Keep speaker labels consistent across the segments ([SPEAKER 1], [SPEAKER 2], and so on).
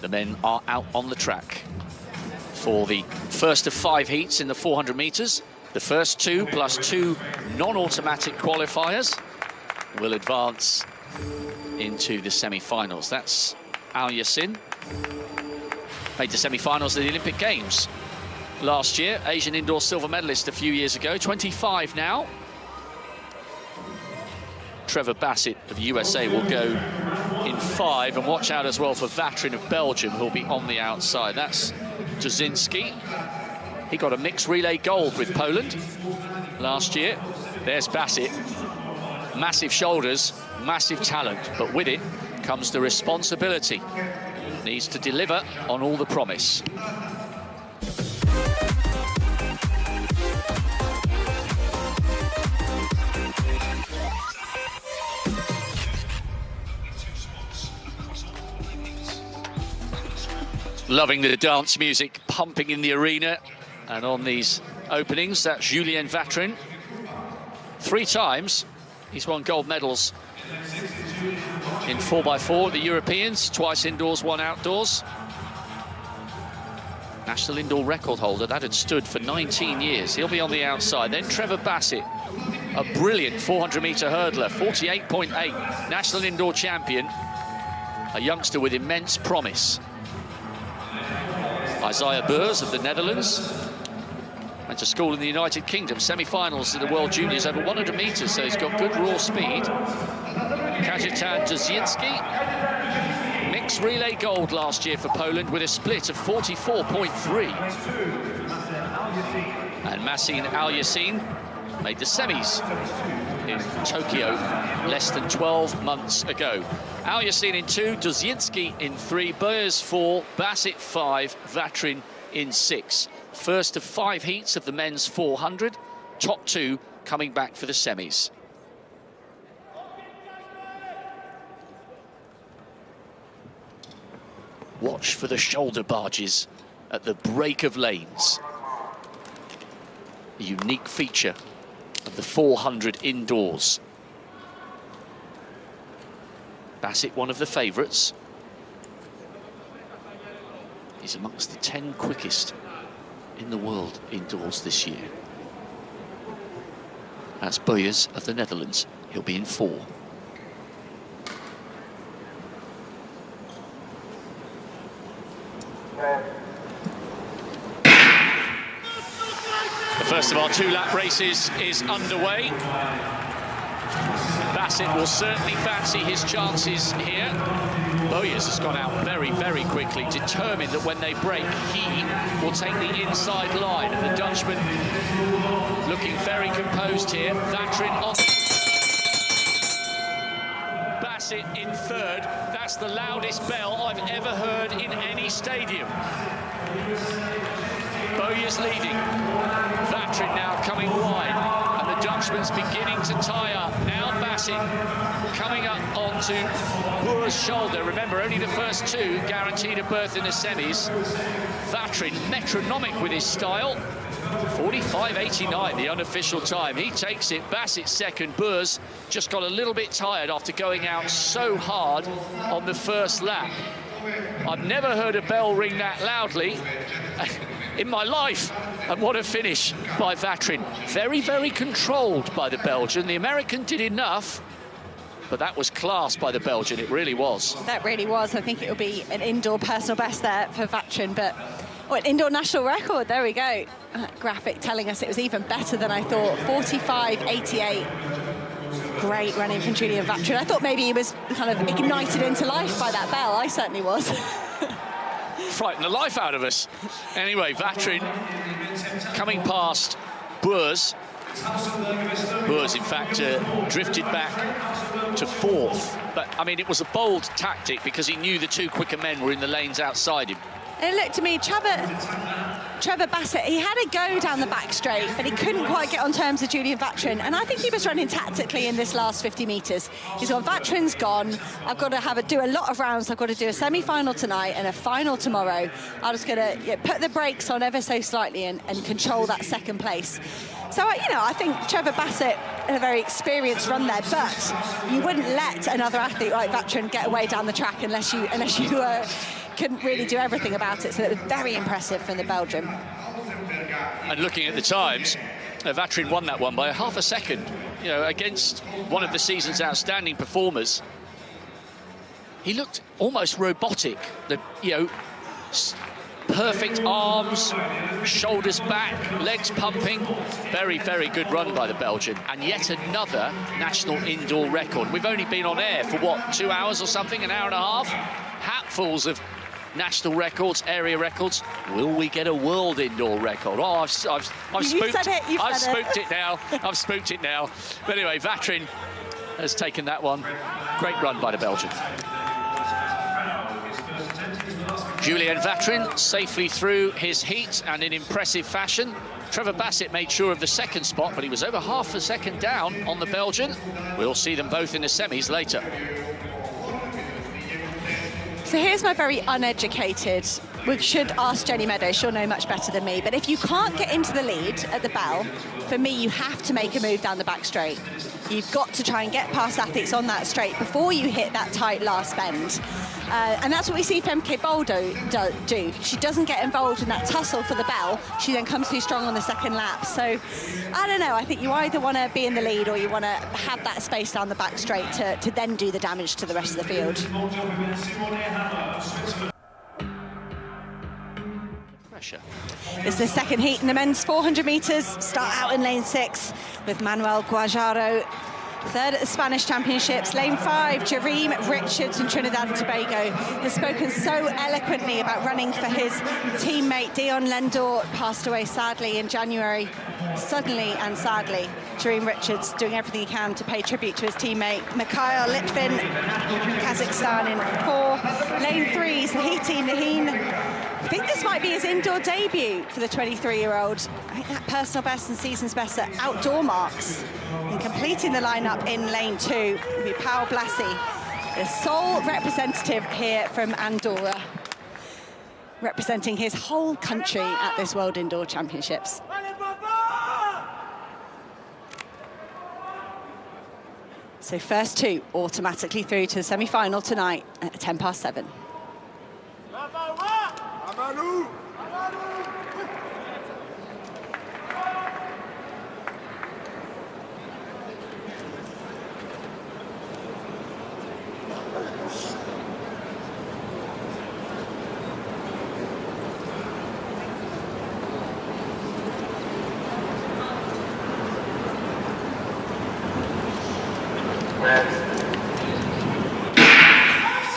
[SPEAKER 1] The men are out on the track for the first of 5 heats in the 400 metres. The first 2 plus 2 non-automatic qualifiers will advance into the semi-finals. That's Al-Yassin, made the semi-finals of the Olympic Games last year, Asian indoor silver medalist a few years ago, 25 now. Trevor Bassitt of the USA will go in 5, and watch out as well for Watrin of Belgium, who'll be on the outside. That's Dzerzhinsky. He got a mixed relay gold with Poland last year. There's Bassitt. Massive shoulders, massive talent, but with it comes the responsibility. Needs to deliver on all the promise. Loving the dance music pumping in the arena, and on these openings, that's Julien Watrin. 3 times he's won gold medals in 4x4 the Europeans, twice indoors, 1 outdoors. National indoor record holder, that had stood for 19 years. He'll be on the outside. Then Trevor Bassitt, a brilliant 400-metre hurdler, 48.8, national indoor champion, a youngster with immense promise. Isaiah Beurs of the Netherlands, went to school in the United Kingdom, semi-finals of the World Juniors over 100 metres, so he's got good raw speed. Kajetan Dzerzhinsky, mixed relay gold last year for Poland with a split of 44.3. And Masin Al-Yassin made the semis in Tokyo less than 12 months ago. Al-Yassin in 2, Dzerzhinsky in 3, Beurs 4, Bassitt 5, Watrin in 6. First of 5 heats of the men's 400, top 2 coming back for the semis. Watch for the shoulder barges at the break of lanes. A unique feature of the 400 indoors. Bassitt, one of the favourites. He's amongst the 10 quickest in the world indoors this year. That's Beurs of the Netherlands. He'll be in 4. The first of our 2-lap races is underway. Bassitt will certainly fancy his chances here. Beurs has gone out very, very quickly, determined that when they break, he will take the inside line. And the Dutchman looking very composed here. Watrin on. Bassitt in 3rd. That's the loudest bell I've ever heard in any stadium. Beurs leading. Watrin now coming wide. The Dutchman's beginning to tie up. Now Bassitt coming up onto Beurs' shoulder. Remember, only the first 2 guaranteed a berth in the semis. Watrin, metronomic with his style. 45.89, the unofficial time. He takes it. Bassitt 2nd. Beurs just got a little bit tired after going out so hard on the first lap. I've never heard a bell ring that loudly in my life. And what a finish by Watrin. Very, very controlled by the Belgian. The American did enough, but that was class by the Belgian. It really was. That really was. I think it will be an indoor personal best there for Watrin, but an indoor national record. There we go. Graphic telling us it was even better than I thought. 45.88. Great running from Julien Watrin. I thought maybe he was kind of ignited into life by that bell. I certainly was. Frightened the life out of us. Anyway, Watrin coming past Beurs. Beurs, in fact, drifted back to 4th. But, I mean, it was a bold tactic because he knew the 2 quicker men were in the lanes outside him. It looked to me, Trevor Bassitt, he had a go down the back straight, but he couldn't quite get on terms with Julien Watrin. And I think he was running tactically in this last 50 metres. He's gone, Watrin's gone. I've got to do a lot of rounds. I've got to do a semi-final tonight and a final tomorrow. I'm just going to put the brakes on ever so slightly and control that 2nd place. So, I think Trevor Bassitt had a very experienced run there, but you wouldn't let another athlete like Watrin get away down the track unless you
[SPEAKER 2] couldn't really do everything about it, so it was very impressive from the Belgian.
[SPEAKER 1] And looking at the times, Watrin won that one by half a second, you know, against one of the season's outstanding performers. He looked almost robotic, you know, perfect arms, shoulders back, legs pumping. Very, very good run by the Belgian. And yet another national indoor record. We've only been on air for, what, 2 hours or something, an hour and a half? Hatfuls of national records, area records. Will we get a world indoor record? Oh, I've spooked it now. I've spooked it now. But anyway, Watrin has taken that one. Great run by the Belgian. Julien Watrin safely through his heat and in impressive fashion. Trevor Bassitt made sure of the second spot, but he was over half a second down on the Belgian. We'll see them both in the semis later.
[SPEAKER 2] So here's my very uneducated, we should ask Jenny Meadows, she'll know much better than me, but if you can't get into the lead at the bell, for me, you have to make a move down the back straight. You've got to try and get past athletes on that straight before you hit that tight last bend. And that's what we see Femke Bol do. She doesn't get involved in that tussle for the bell. She then comes too strong on the second lap. So, I don't know, I think you either want to be in the lead or you want to have that space down the back straight to then do the damage to the rest of the field.
[SPEAKER 1] Pressure.
[SPEAKER 2] It's the second heat in the men's 400 metres. Start out in lane 6 with Manuel Guajaro. Third at the Spanish Championships, lane 5, Jereem Richards from Trinidad and Tobago has spoken so eloquently about running for his teammate Dion Lendor, passed away sadly in January. Suddenly and sadly, Jereem Richards doing everything he can to pay tribute to his teammate. Mikhail Litvin, Kazakhstan in 4. Lane 3 is Tahiti Naheen. I think this might be his indoor debut for the 23-year-old. I think that personal best and season's best at outdoor marks. And completing the lineup in lane 2 will be Paul Blassie, the sole representative here from Andorra, representing his whole country at this World Indoor Championships. So first 2 automatically through to the semi-final tonight at 7:10.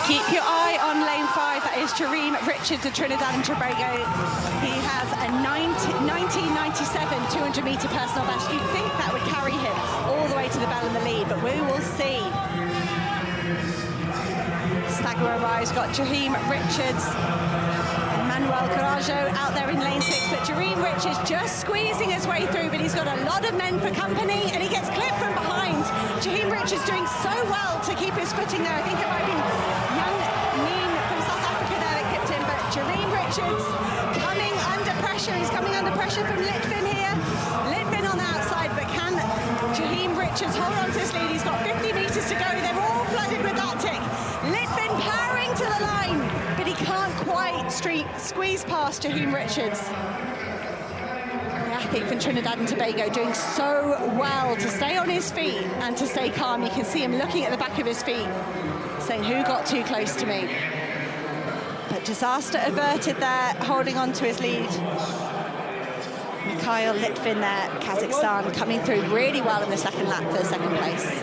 [SPEAKER 2] Keep your eye on lane 5, that is Jereem Richards of Trinidad and Tobago. He has a 1997 200-metre personal best. You'd think that would carry him all the way to the bell in the lead, but we will see. Stagger arrives, got Jereem Richards, Manuel Guajaro out there in lane 6, but Jereem Richards just squeezing his way through, but he's got a lot of men for company, and he gets clipped from behind. Jereem Richards doing so well to keep his footing there. I think it might be young Neen from South Africa there that clipped him, but Jereem Richards coming under pressure. He's coming under pressure from Litvin here. Litvin on the outside, but can Jereem Richards hold on to his lead? He's got 50 metres to go. They're all flooded with Arctic. Litvin powering to the line, but he can't quite squeeze past Jereem Richards. The athlete from Trinidad and Tobago doing so well to stay on his feet and to stay calm. You can see him looking at the back of his feet, saying, who got too close to me? But disaster averted there, holding on to his lead. Mikhail Litvin there, Kazakhstan, coming through really well in the second lap for the second place.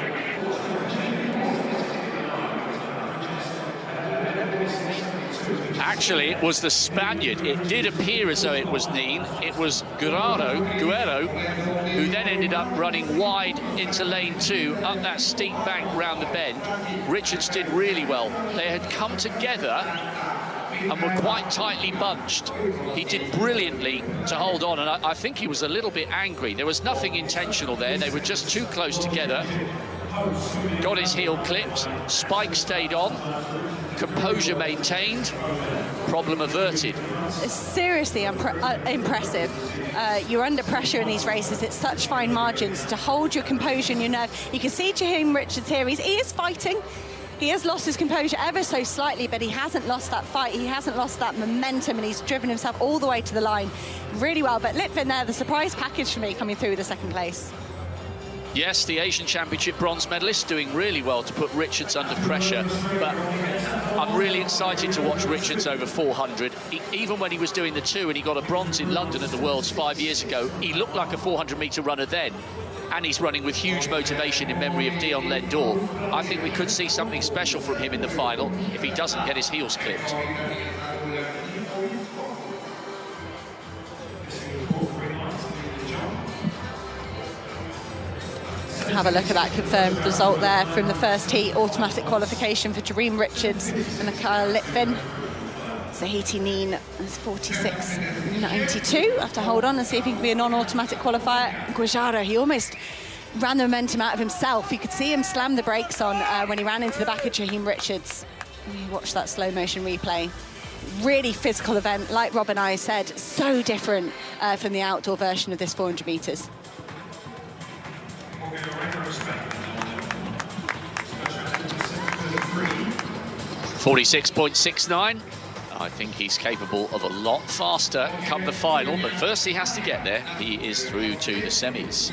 [SPEAKER 1] Actually, it was the Spaniard. It did appear as though it was Neen. It was Guerrero, who then ended up running wide into lane 2, up that steep bank round the bend. Richards did really well. They had come together and were quite tightly bunched. He did brilliantly to hold on, and I think he was a little bit angry. There was nothing intentional there. They were just too close together. Got his heel clipped, Spike stayed on, composure maintained, problem averted.
[SPEAKER 2] It's seriously impressive. You're under pressure in these races. It's such fine margins to hold your composure and your nerve. You can see Jereem Richards here. He is fighting. He has lost his composure ever so slightly, but he hasn't lost that fight. He hasn't lost that momentum, and he's driven himself all the way to the line really well. But Litvin there, the surprise package for me, coming through with the second place.
[SPEAKER 1] Yes, the Asian Championship bronze medalist, doing really well to put Richards under pressure, but I'm really excited to watch Richards over 400. Even when he was doing the 2 and he got a bronze in London at the Worlds 5 years ago, he looked like a 400-metre runner then, and he's running with huge motivation in memory of Dion Lendor. I think we could see something special from him in the final if he doesn't get his heels clipped.
[SPEAKER 2] Have a look at that confirmed result there from the first heat. Automatic qualification for Julien Richards and Mikhail Litvin. Zahiti Neen is 46.92. Have to hold on and see if he can be a non-automatic qualifier. Guajara, he almost ran the momentum out of himself. You could see him slam the brakes on when he ran into the back of Julien Richards. Watch that slow motion replay. Really physical event, like Rob and I said, so different from the outdoor version of this 400 metres.
[SPEAKER 1] 46.69. I think he's capable of a lot faster come the final, but first he has to get there. He is through to the semis.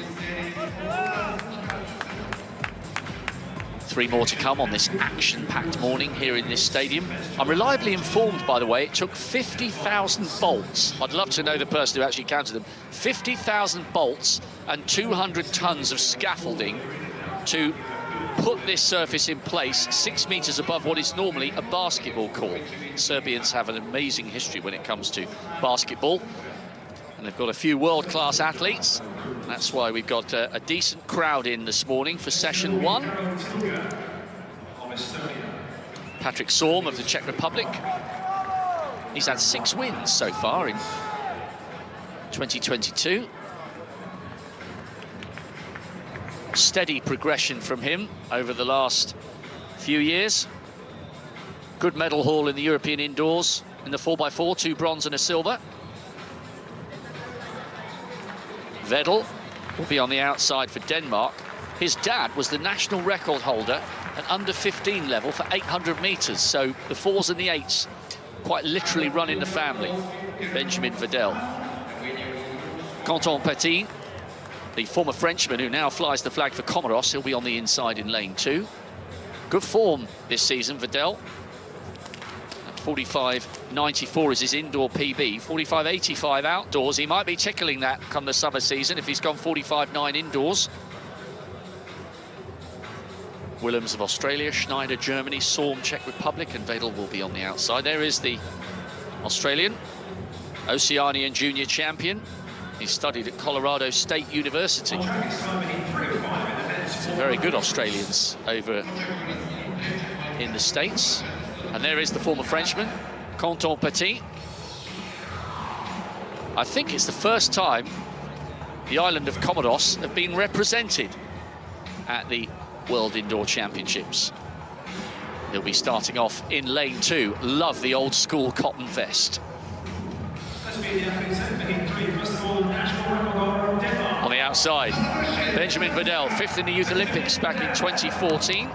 [SPEAKER 1] 3 more to come on this action-packed morning here in this stadium. I'm reliably informed, by the way, it took 50,000 bolts. I'd love to know the person who actually counted them. 50,000 bolts and 200 tons of scaffolding to put this surface in place 6 meters above what is normally a basketball court. Serbians have an amazing history when it comes to basketball, and they've got a few world-class athletes. That's why we've got a decent crowd in this morning for session 1. Patrik Šorm of the Czech Republic. He's had 6 wins so far in 2022. Steady progression from him over the last few years. Good medal haul in the European indoors in the 4x4, 2 bronze and a silver. Vedel will be on the outside for Denmark. His dad was the national record holder at under 15 level for 800 meters, so the 4s and the 8s quite literally run in the family. Benjamin Vedel. Quentin Petit, the former Frenchman who now flies the flag for Comoros, he'll be on the inside in lane 2. Good form this season, Vedel. 45.94 is his indoor PB. 45.85 outdoors. He might be tickling that come the summer season if he's gone 45.9 indoors. Willems of Australia, Schneider, Germany, Šorm, Czech Republic, and Vedel will be on the outside. There is the Australian, Oceanian junior champion. He studied at Colorado State University. Some very good Australians over in the States. And there is the former Frenchman, Quentin Petit. I think it's the first time the island of Comoros have been represented at the World Indoor Championships. He'll be starting off in lane 2. Love the old school cotton vest. On the outside, Benjamin Vedel, 5th in the Youth Olympics back in 2014.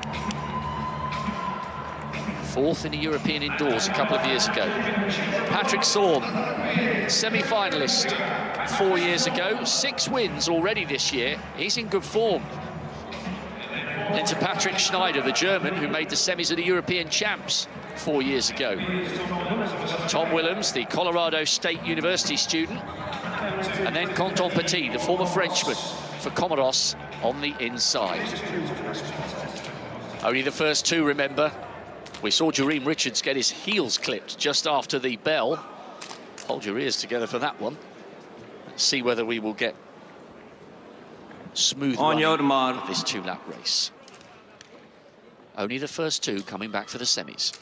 [SPEAKER 1] 4th in the European indoors a couple of years ago. Patrik Šorm, semi-finalist 4 years ago. 6 wins already this year. He's in good form. Into Patrick Schneider, the German, who made the semis of the European champs 4 years ago. Tom Willems, the Colorado State University student. And then Quentin Petit, the former Frenchman for Comoros, on the inside. Only the first 2, remember. We saw Julien Richards get his heels clipped just after the bell. Hold your ears together for that one. Let's see whether we will get smooth running of this 2-lap race. Only the first 2 coming back for the semis.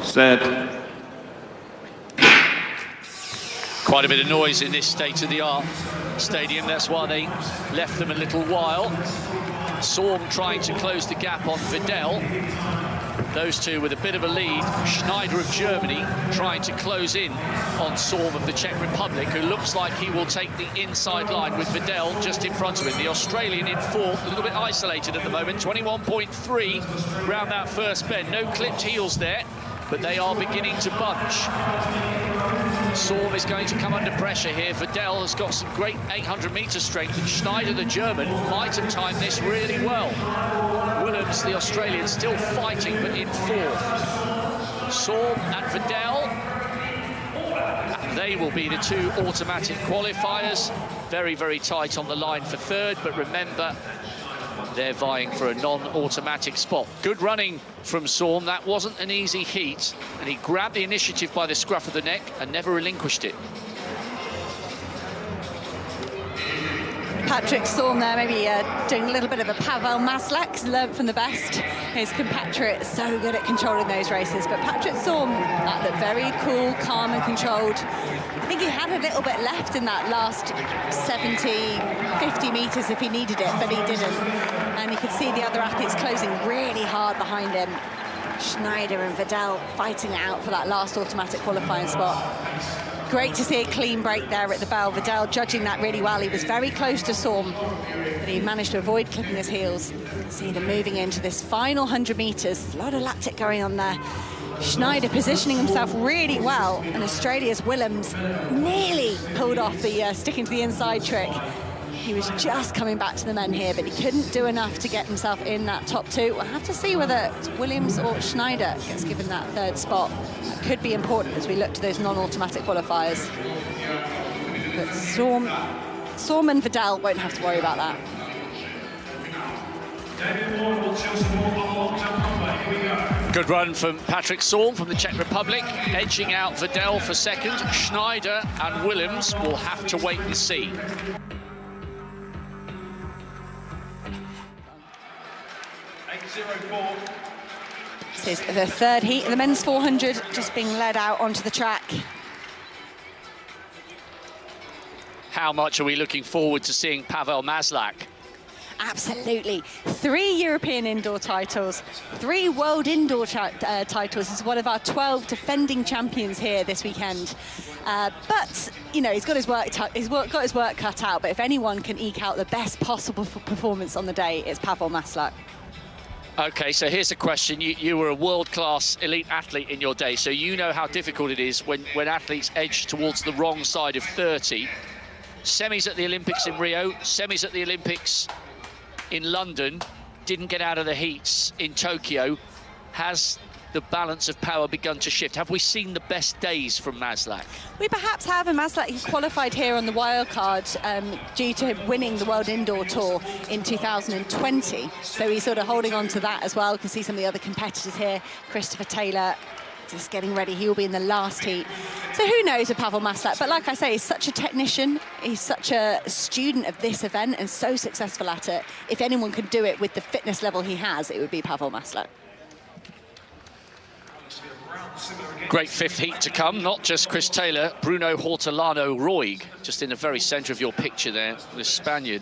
[SPEAKER 3] Set.
[SPEAKER 1] Quite a bit of noise in this state-of-the-art stadium. That's why they left them a little while. Šorm trying to close the gap on Vedel. Those two with a bit of a lead. Schneider of Germany trying to close in on Šorm of the Czech Republic, who looks like he will take the inside line with Vedel just in front of him. The Australian in fourth, a little bit isolated at the moment, 21.3 round that first bend. No clipped heels there, but they are beginning to bunch. Šorm is going to come under pressure here. Vedel has got some great 800-meter strength, and Schneider, the German, might have timed this really well. Willems, the Australian, still fighting, but in fourth. Šorm and Vedel, and they will be the two automatic qualifiers. Very, very tight on the line for third, but remember, they're vying for a non-automatic spot. Good running from Šorm. That wasn't an easy heat, and he grabbed the initiative by the scruff of the neck and never relinquished it.
[SPEAKER 2] Patrik Šorm there, maybe doing a little bit of a Pavel Maslak, learnt from the best. His compatriot so good at controlling those races, but Patrik Šorm, that looked very cool, calm and controlled. I think he had a little bit left in that last 70, 50 metres if he needed it, but he didn't. And you could see the other athletes closing really hard behind him. Schneider and Vedel fighting it out for that last automatic qualifying spot. Great to see a clean break there at the bell. Vedel judging that really well. He was very close to Šorm, but he managed to avoid clipping his heels. You can see them moving into this final 100 metres. A lot of lactic going on there. Schneider positioning himself really well, and Australia's Willems nearly pulled off the sticking to the inside trick. He was just coming back to the men here, but he couldn't do enough to get himself in that top two. We'll have to see whether it's Williams or Schneider gets given that third spot. That could be important as we look to those non-automatic qualifiers. But Šorm and Vedel won't have to worry about that.
[SPEAKER 1] Good run from Patrik Šorm from the Czech Republic, edging out Vedel for second. Schneider and Willems will have to wait and see.
[SPEAKER 2] This is the third heat of the men's 400, just being led out onto the track.
[SPEAKER 1] How much are we looking forward to seeing Pavel Maslak?
[SPEAKER 2] Absolutely. 3 European indoor titles, 3 world indoor titles. He's one of our 12 defending champions here this weekend. But, you know, he's got his work cut out. But if anyone can eke out the best possible performance on the day, it's Pavel Maslak.
[SPEAKER 1] OK, so here's a question. You were a world-class elite athlete in your day, so you know how difficult it is when athletes edge towards the wrong side of 30. Semis at the Olympics in Rio, semis at the Olympics in London, didn't get out of the heats in Tokyo. Has the balance of power begun to shift? Have we seen the best days from Maslak? We
[SPEAKER 2] perhaps have, and Maslak, he qualified here on the wild card due to him winning the World Indoor Tour in 2020. So he's sort of holding on to that as well. You can see some of the other competitors here. Christopher Taylor just getting ready. He will be in the last heat. So who knows with Pavel Maslak? But like I say, he's such a technician. He's such a student of this event and so successful at it. If anyone could do it with the fitness level he has, it would be Pavel Maslak.
[SPEAKER 1] Great fifth heat to come, not just Chris Taylor, Bruno Hortelano-Roig, just in the very centre of your picture there, the Spaniard.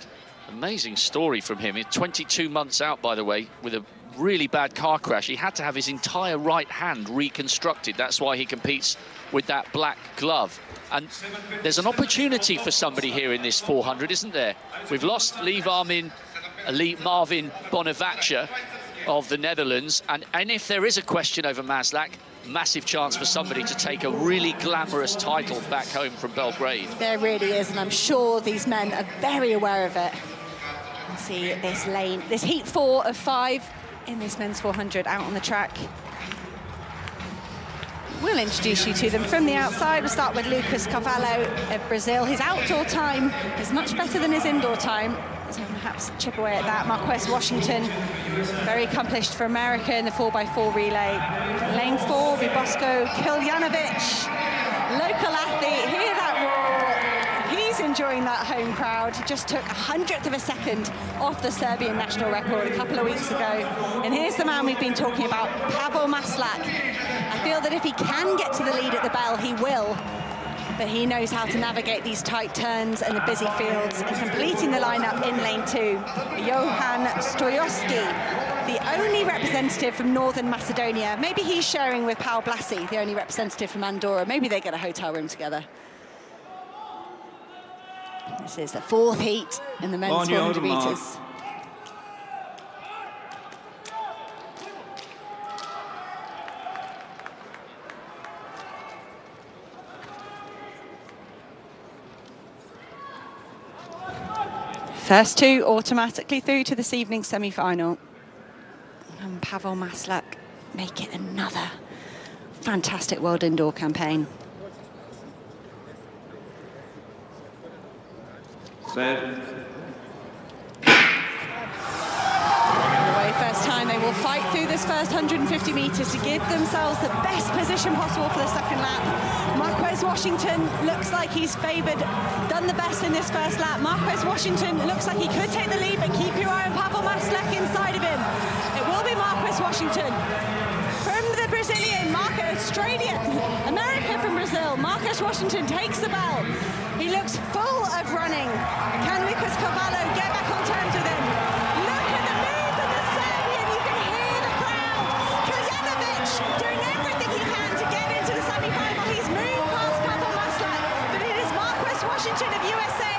[SPEAKER 1] Amazing story from him. He's 22 months out, by the way, with a really bad car crash. He had to have his entire right hand reconstructed. That's why he competes with that black glove. And there's an opportunity for somebody here in this 400, isn't there? We've lost Marvin Bonavacia of the Netherlands, and if there is a question over Maslak, massive chance for somebody to take a really glamorous title back home from Belgrade.
[SPEAKER 2] There really is, and I'm sure these men are very aware of it. See this lane, this heat 4 of 5 in this men's 400 out on the track. We'll introduce you to them from the outside. We'll start with Lucas Carvalho of Brazil. His outdoor time is much better than his indoor time, so perhaps chip away at that. Marquez Washington, very accomplished for America in the 4x4 relay. Lane 4, Bosco Kiljanovic, local athlete. Hear that roar. He's enjoying that home crowd. He just took 100th of a second off the Serbian national record a couple of weeks ago. And here's the man we've been talking about, Pavel Maslak. I feel that if he can get to the lead at the bell, he will. but he knows how to navigate these tight turns and the busy fields. And completing the lineup in lane 2, Johan Stojowski, the only representative from Northern Macedonia. Maybe he's sharing with Paul Blassie, the only representative from Andorra. Maybe they get a hotel room together. This is the 4th heat in the men's 400 metres. First 2 automatically through to this evening's semi-final. And Pavel Maslak make it another fantastic World Indoor campaign. First time they will fight through this first 150 metres to give themselves the best position possible for the second lap. Marquez Washington looks like he's favoured, done the best in this first lap. Marquez Washington looks like he could take the lead, but keep your eye on Pavel Maslak inside of him. It will be Marquez Washington. From the Brazilian, Australian, America from Brazil, Marquez Washington takes the bell. He looks full of running. Can Lucas Carvalho get back on terms with him? Look at the move of the Serbian. You can hear the crowd. Kaljanovic doing everything he can to get into the semi-final. He's moved past Pavel Maslak, but it is Marquez Washington of USA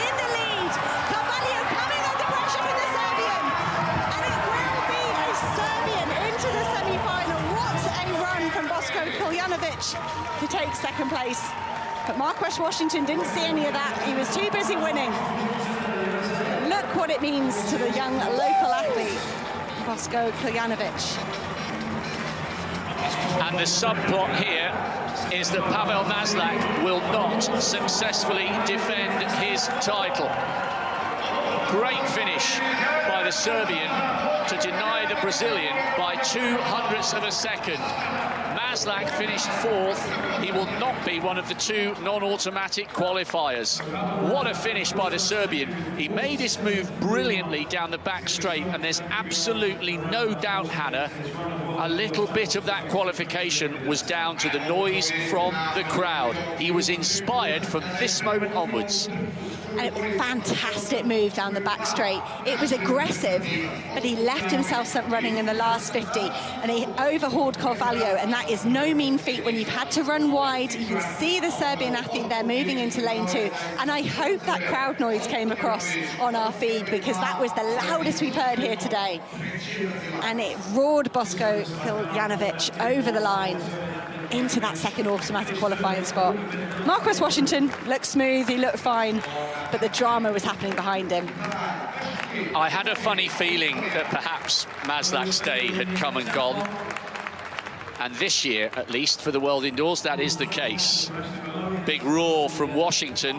[SPEAKER 2] in the lead. Carvalho coming under pressure from the Serbian. And it will be a Serbian into the semi-final. What a run from Bosko Kaljanovic to take second place. But Marquez Washington didn't see any of that. He was too busy winning. Look what it means to the young local athlete, Bosko Kaljanovic.
[SPEAKER 1] And the subplot here is that Pavel Maslak will not successfully defend his title. Great finish by the Serbian to deny the Brazilian by 0.02 of a second. Maslak finished 4th. He will not be one of the 2 non-automatic qualifiers. What a finish by the Serbian. He made his move brilliantly down the back straight, and there's absolutely no doubt, Hannah, a little bit of that qualification was down to the noise from the crowd. He was inspired from this moment onwards.
[SPEAKER 2] And it was a fantastic move down the back straight. It was aggressive, but he left himself some running in the last 50, and he overhauled Carvalho, and that is no mean feat when you've had to run wide. You can see the Serbian athlete there moving into lane 2, and I hope that crowd noise came across on our feed, because that was the loudest we've heard here today. And it roared Bosko Kaljanovic over the line into that second automatic qualifying spot. Marquez Washington looked smooth, he looked fine, but the drama was happening behind him.
[SPEAKER 1] I had a funny feeling that perhaps Maslak's day had come and gone. And this year, at least for the World Indoors, that is the case. Big roar from Washington.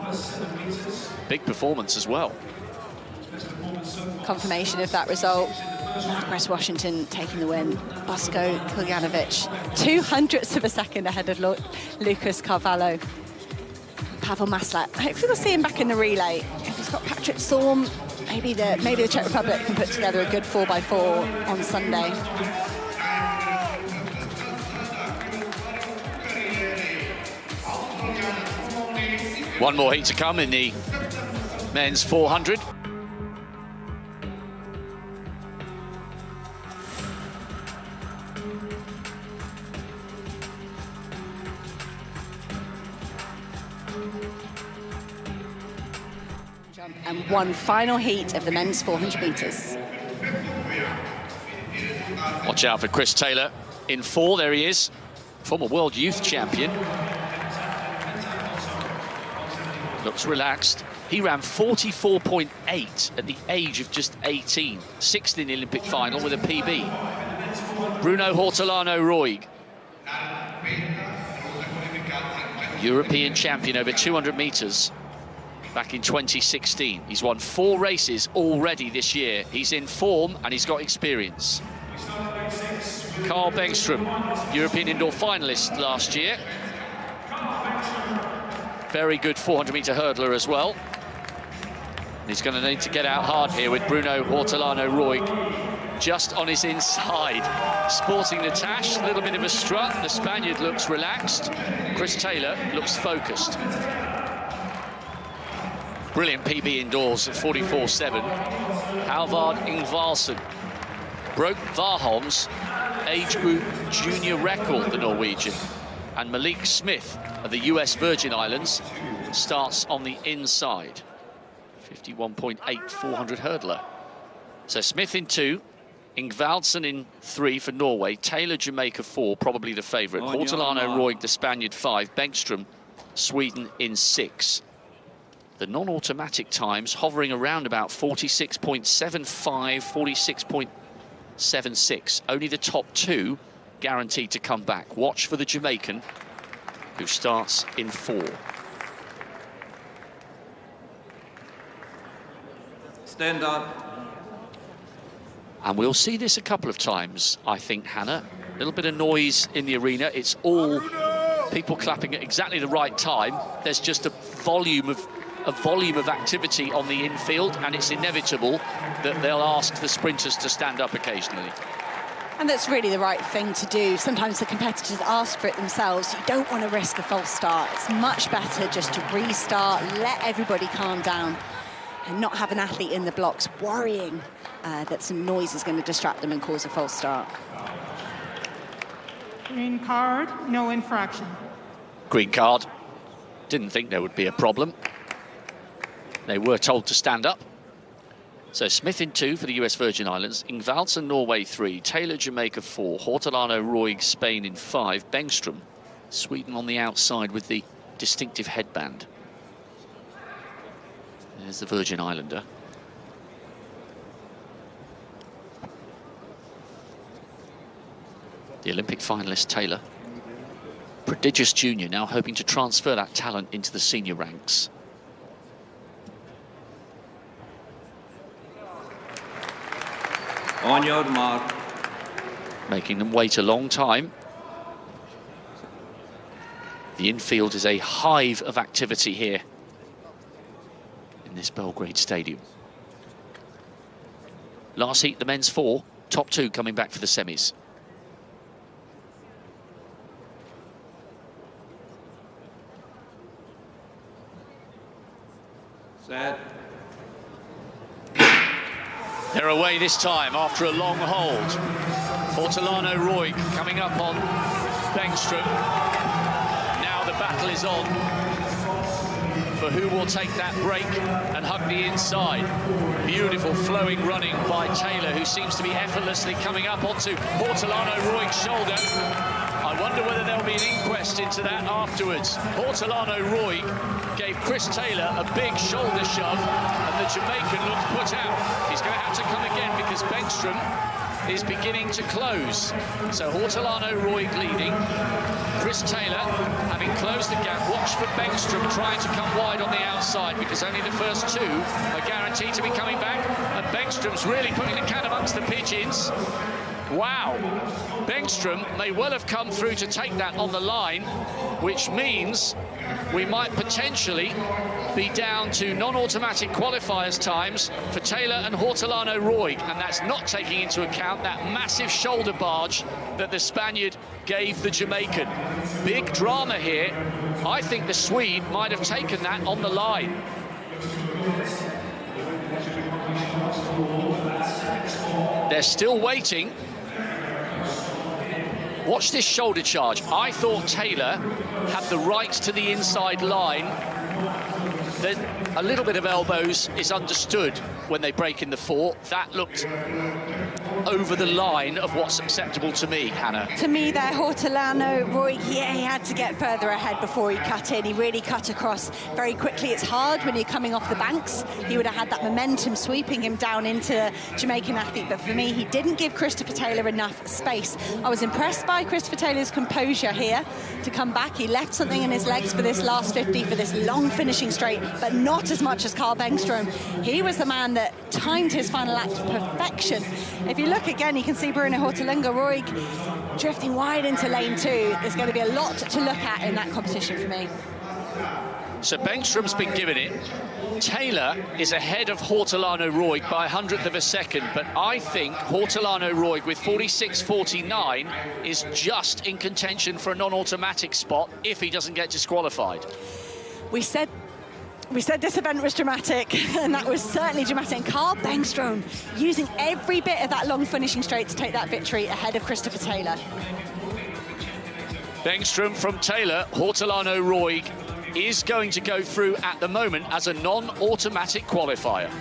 [SPEAKER 1] Big performance as well.
[SPEAKER 2] Confirmation of that result. Marquez Washington taking the win. Bosko Kaljanovic, 0.02 of a second ahead of Lucas Carvalho. Pavel Maslak, hopefully we'll see him back in the relay. If he's got Patrik Šorm, maybe the Czech Republic can put together a good 4x4 on Sunday.
[SPEAKER 1] One more heat to come in the men's 400.
[SPEAKER 2] And one final heat of the men's 400 metres.
[SPEAKER 1] Watch out for Chris Taylor in 4. There he is, former world youth champion. Looks relaxed. He ran 44.8 at the age of just 18. 6th in the Olympic final with a PB. Bruno Hortelano-Roig, European champion over 200 metres back in 2016. He's won 4 races already this year. He's in form and he's got experience. Carl Bengtström, European indoor finalist last year. Very good 400-metre hurdler as well. And he's going to need to get out hard here with Bruno Hortelano-Roig just on his inside. Sporting the tash, a little bit of a strut. The Spaniard looks relaxed. Chris Taylor looks focused. Brilliant PB indoors at 44.7. Halvard Ingvarsen broke Warholm's age group junior record, the Norwegian. And Malik Smith of the US Virgin Islands starts on the inside. 51.8 400 hurdler. So Smith in 2, Ingvarsen in 3 for Norway, Taylor, Jamaica 4, probably the favourite. Hortelano-Roig, the Spaniard 5, Bengtström, Sweden in 6. The non-automatic times hovering around about 46.75, 46.76. Only the top 2 guaranteed to come back. Watch for the Jamaican, who starts in 4.
[SPEAKER 3] Stand up.
[SPEAKER 1] And we'll see this a couple of times, I think, Hannah. A little bit of noise in the arena. It's all people clapping at exactly the right time. There's just a volume of activity on the infield, and it's inevitable that they'll ask the sprinters to stand up occasionally.
[SPEAKER 2] And that's really the right thing to do. Sometimes the competitors ask for it themselves. You don't want to risk a false start. It's much better just to restart, let everybody calm down, and not have an athlete in the blocks worrying that some noise is going to distract them and cause a false start.
[SPEAKER 4] Green card, no infraction.
[SPEAKER 1] Green card. Didn't think there would be a problem. They were told to stand up. So Smith in 2 for the US Virgin Islands, Ingvarsen Norway 3, Taylor Jamaica 4, Hortelano-Roig Spain in 5, Bengtström, Sweden on the outside with the distinctive headband. There's the Virgin Islander. The Olympic finalist Taylor. Prodigious junior, now hoping to transfer that talent into the senior ranks.
[SPEAKER 3] On your mark.
[SPEAKER 1] Making them wait a long time. The infield is a hive of activity here in this Belgrade stadium. Last heat, the men's 4, top 2 coming back for the semis.
[SPEAKER 3] Set.
[SPEAKER 1] They're away this time after a long hold. Hortelano-Roig coming up on Bengtström. Now the battle is on for who will take that break and hug the inside. Beautiful flowing running by Taylor, who seems to be effortlessly coming up onto Hortelano-Roig's shoulder. I wonder whether there'll be an inquest into that afterwards. Hortelano-Roig gave Chris Taylor a big shoulder shove, and the Jamaican looked put out. He's going to have to come again because Bengtström is beginning to close. So Hortelano-Roig leading. Chris Taylor having closed the gap. Watch for Bengtström trying to come wide on the outside because only the first 2 are guaranteed to be coming back. And Bengtström's really putting the cat amongst the pigeons. Wow, Bengtström may well have come through to take that on the line, which means we might potentially be down to non-automatic qualifiers times for Taylor and Hortelano-Roig, and that's not taking into account that massive shoulder barge that the Spaniard gave the Jamaican. Big drama here. I think the Swede might have taken that on the line. They're still waiting. Watch this shoulder charge. I thought Taylor had the right to the inside line. Then a little bit of elbows is understood when they break in the 4. That looked over the line of what's acceptable to me, Hannah.
[SPEAKER 2] To me there, Hortelano-Roig, he had to get further ahead before he cut in. He really cut across very quickly. It's hard when you're coming off the banks. He would have had that momentum sweeping him down into the Jamaican athlete, but for me, he didn't give Christopher Taylor enough space. I was impressed by Christopher Taylor's composure here to come back. He left something in his legs for this last 50, for this long finishing straight, but not as much as Carl Bengtström. He was the man that timed his final act to perfection. If you look again, you can see Bruno Hortelano-Roig drifting wide into lane 2. There's going to be a lot to look at in that competition for me.
[SPEAKER 1] So Bengtström's been given it. Taylor is ahead of Hortelano-Roig by 100th of a second, but I think Hortelano-Roig with 46.49 is just in contention for a non-automatic spot if he doesn't get disqualified.
[SPEAKER 2] We said this event was dramatic, and that was certainly dramatic. And Carl Bengtström using every bit of that long finishing straight to take that victory ahead of Christopher Taylor.
[SPEAKER 1] Bengtström from Taylor. Hortelano-Roig is going to go through at the moment as a non-automatic qualifier.